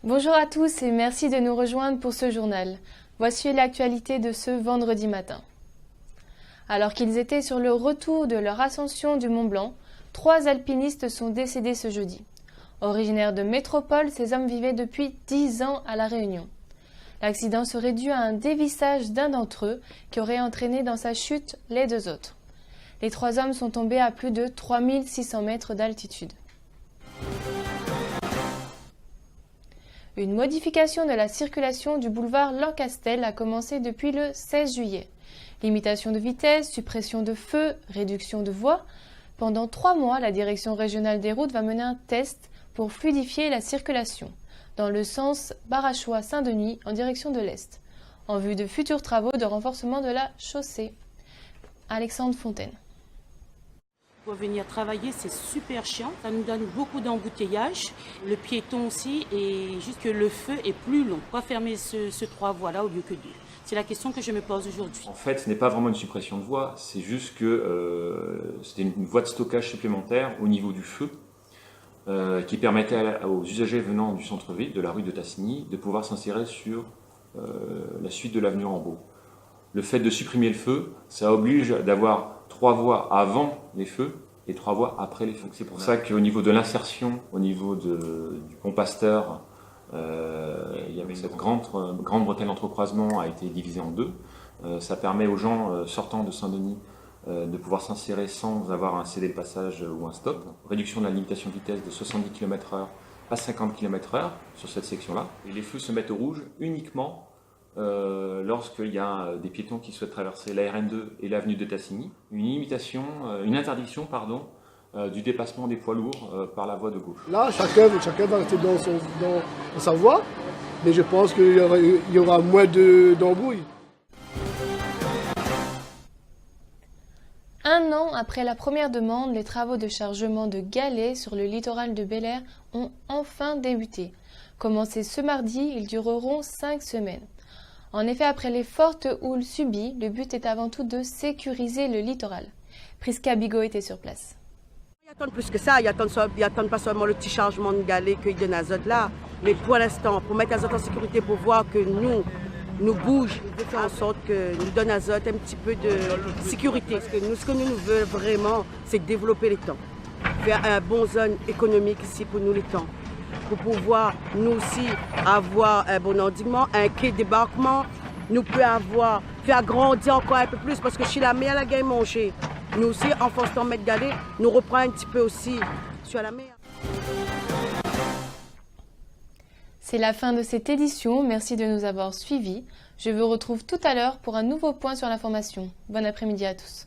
Bonjour à tous et merci de nous rejoindre pour ce journal. Voici l'actualité de ce vendredi matin. Alors qu'ils étaient sur le retour de leur ascension du Mont Blanc, 3 alpinistes sont décédés ce jeudi. Originaires de métropole, ces hommes vivaient depuis 10 ans à La Réunion. L'accident serait dû à un dévissage d'un d'entre eux qui aurait entraîné dans sa chute les 2 autres. Les 3 hommes sont tombés à plus de 3600 mètres d'altitude. Une modification de la circulation du boulevard Lancastel a commencé depuis le 16 juillet. Limitation de vitesse, suppression de feux, réduction de voies. Pendant 3 mois, la Direction régionale des routes va mener un test pour fluidifier la circulation dans le sens Barachois-Saint-Denis en direction de l'Est, en vue de futurs travaux de renforcement de la chaussée. Alexandre Fontaine. Pour venir travailler, c'est super chiant. Ça nous donne beaucoup d'embouteillages. Le piéton aussi, et juste que le feu est plus long. Pourquoi fermer ce 3 voies-là au lieu que 2 ? C'est la question que je me pose aujourd'hui. En fait, ce n'est pas vraiment une suppression de voie, c'est juste que c'était une voie de stockage supplémentaire au niveau du feu qui permettait aux usagers venant du centre-ville, de la rue de Tassigny, de pouvoir s'insérer sur la suite de l'avenue Rambaud. Le fait de supprimer le feu, ça oblige d'avoir 3 voies avant les feux et 3 voies après les feux. C'est pour ça qu'au niveau de l'insertion, au niveau du pont Pasteur, il y avait cette grande bretelle d'entrecroisement a été divisée en 2. Ça permet aux gens sortant de Saint-Denis de pouvoir s'insérer sans avoir un céder le passage ou un stop. Réduction de la limitation de vitesse de 70 km/h à 50 km/h sur cette section-là. Et les feux se mettent au rouge uniquement lorsqu'il y a des piétons qui souhaitent traverser la RN2 et l'avenue de Tassigny. Une interdiction du dépassement des poids lourds par la voie de gauche. Là, chacun va rester dans sa voie, mais je pense qu'il y aura moins d'embrouilles. 1 an après la première demande, les travaux de chargement de galets sur le littoral de Bel-Air ont enfin débuté. Commencés ce mardi, ils dureront 5 semaines. En effet, après les fortes houles subies, le but est avant tout de sécuriser le littoral. Prisca Bigot était sur place. Ils attendent plus que ça, ils attendent pas seulement le petit chargement de galets qu'ils donnent azote là, mais pour l'instant, pour mettre azote en sécurité, pour voir que nous bouge, faire en sorte que nous donne azote un petit peu de sécurité. Parce que ce que nous voulons vraiment, c'est développer les temps. Faire un bon zone économique ici pour nous les temps. Pour pouvoir nous aussi avoir un bon endiguement, un quai de débarquement, nous pouvons faire grandir encore un peu plus parce que chez la mer, la gagne manger. Nous aussi, en forçant mettre galets, nous reprend un petit peu aussi sur la mer. C'est la fin de cette édition, merci de nous avoir suivis. Je vous retrouve tout à l'heure pour un nouveau point sur l'information. Bon après-midi à tous.